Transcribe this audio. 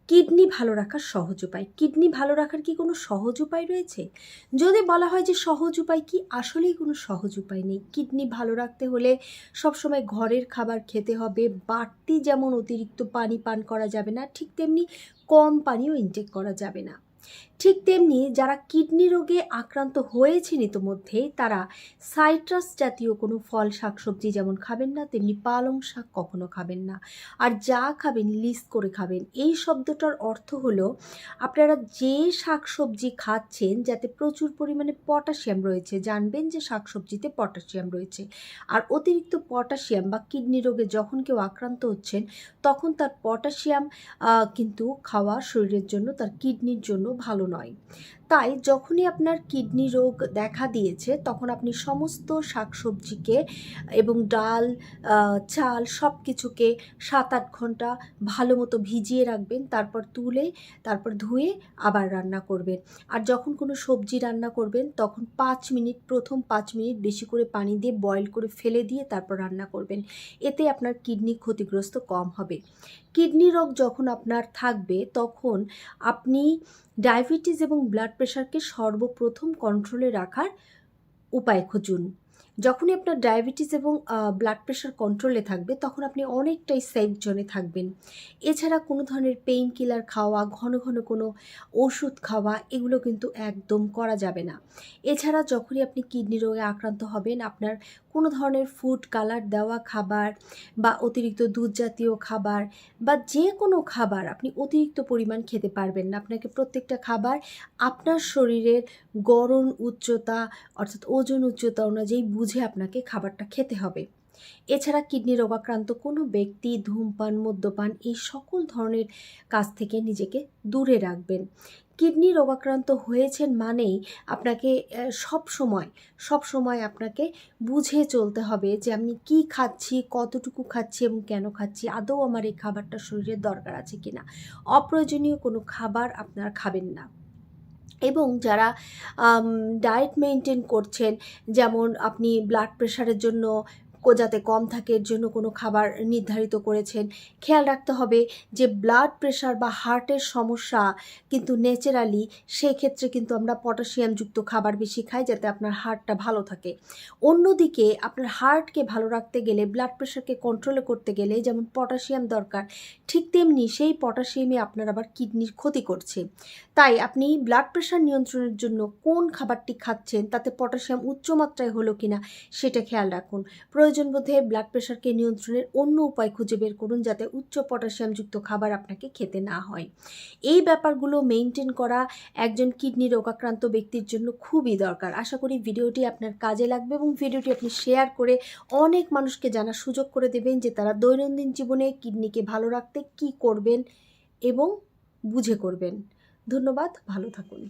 Kidney ভালো রাখার সহজ উপায়। কিডনি ভালো রাখার কি কোনো সহজ উপায় রয়েছে? যদি বলা হয় যে সহজ উপায় কি, আসলেই কোনো সহজ উপায় নেই। কিডনি ভালো রাখতে হলে সবসময় ঘরের খাবার খেতে হবে। বাড়তি যেমন অতিরিক্ত পানি পান করা যাবে না, ঠিক তেমনি কম পানিও ইনটেক করা যাবে না। ঠিক তেমনি যারা কিডনি রোগে আক্রান্ত হয়েছেন ইতোমধ্যেই, তারা সাইট্রাস জাতীয় কোনো ফল শাকসবজি যেমন খাবেন না, তেমনি পালং শাক কখনো খাবেন না। আর যা খাবেন লিস্ট করে খাবেন। এই শব্দটার অর্থ হলো আপনারা যে শাকসবজি খাচ্ছেন যাতে প্রচুর পরিমাণে পটাশিয়াম রয়েছে, জানবেন যে শাকসবজিতে পটাশিয়াম রয়েছে। আর অতিরিক্ত পটাশিয়াম বা কিডনি রোগে যখন কেউ আক্রান্ত হচ্ছেন, তখন তার পটাশিয়াম কিন্তু খাওয়া শরীরের জন্য, তার কিডনির জন্য ভালো নয়। তাই যখনই আপনার কিডনি রোগ দেখা দিয়েছে, তখন আপনি সমস্ত শাকসবজিকে এবং ডাল, চাল সব কিছুকে ৭-৮ ঘন্টা ভালো মতো ভিজিয়ে রাখবেন। তারপর ধুয়ে আবার রান্না করবেন। আর যখন কোনো সবজি রান্না করবেন, তখন ৫ মিনিট, প্রথম ৫ মিনিট বেশি করে পানি দিয়ে বয়েল করে ফেলে দিয়ে তারপর রান্না করবেন। এতে আপনার কিডনি ক্ষতিগ্রস্ত কম হবে। কিডনি রোগ যখন আপনার থাকবে, তখন আপনি ডায়াবেটিস এবং ব্লাড প্রেশারকে সর্বপ্রথম কন্ট্রোলে রাখার উপায় খুঁজুন। যখনই আপনার ডায়াবেটিস এবং ব্লাড প্রেশার কন্ট্রোলে থাকবে, তখন আপনি অনেকটাই সেফ জোনে থাকবেন। এছাড়া কোনো ধরনের পেইন কিলার খাওয়া, ঘন ঘন কোনো ওষুধ খাওয়া, এগুলো কিন্তু একদম করা যাবে না। এছাড়া যখনই আপনি কিডনি রোগে আক্রান্ত হবেন, আপনার কোনো ধরনের ফুড কালার দেওয়া খাবার বা অতিরিক্ত দুধ জাতীয় খাবার বা যে কোনো খাবার আপনি অতিরিক্ত পরিমাণ খেতে পারবেন না। আপনাকে প্রত্যেকটা খাবার আপনার শরীরের গড়ন উচ্চতা, অর্থাৎ ওজন উচ্চতা অনুযায়ী বুঝে আপনাকে খাবারটা খেতে হবে। এছাড়া কিডনি রোগাক্রান্ত কোনো ব্যক্তি ধূমপান, মদ্যপান এই সকল ধরনের কাজ থেকে নিজেকে দূরে রাখবেন। কিডনি রোগাক্রান্ত হয়েছেন মানেই আপনাকে সবসময় আপনাকে বুঝে চলতে হবে যে আমি কী খাচ্ছি, কতটুকু খাচ্ছি এবং কেন খাচ্ছি, আদৌ আমার এই খাবারটা শরীরের দরকার আছে কিনা। অপ্রয়োজনীয় কোনো খাবার আপনারা খাবেন না। এবং যারা ডায়েট মেনটেন করছেন, যেমন আপনি ব্লাড প্রেশারের জন্য যাতে কম থাকে এর জন্য কোনো খাবার নির্ধারিত করেছেন, খেয়াল রাখতে হবে যে ব্লাড প্রেশার বা হার্টের সমস্যা কিন্তু ন্যাচারালি, সেক্ষেত্রে কিন্তু আমরা পটাশিয়ামযুক্ত খাবার বেশি খাই যাতে আপনার হার্টটা ভালো থাকে। অন্যদিকে আপনার হার্টকে ভালো রাখতে গেলে, ব্লাড প্রেশারকে কন্ট্রোলে করতে গেলে যেমন পটাশিয়াম দরকার, ঠিক তেমনি সেই পটাশিয়ামই আপনার আবার কিডনির ক্ষতি করছে। তাই আপনি ব্লাড প্রেশার নিয়ন্ত্রণের জন্য কোন খাবারটি খাচ্ছেন, তাতে পটাশিয়াম উচ্চমাত্রায় হলো কিনা সেটা খেয়াল রাখুন। প্রয়োজন বোধে ব্লাড প্রেশারকে নিয়ন্ত্রণের অন্য উপায় খুঁজে বের করুন যাতে উচ্চ পটাশিয়ামযুক্ত খাবার আপনাকে খেতে না হয়। এই ব্যাপারগুলো মেনটেন করা একজন কিডনি রোগাক্রান্ত ব্যক্তির জন্য খুবই দরকার। আশা করি ভিডিওটি আপনার কাজে লাগবে এবং ভিডিওটি আপনি শেয়ার করে অনেক মানুষকে জানার সুযোগ করে দেবেন যে তারা দৈনন্দিন জীবনে কিডনিকে ভালো রাখতে কী করবেন এবং বুঝে করবেন। ধন্যবাদ, ভালো থাকুন।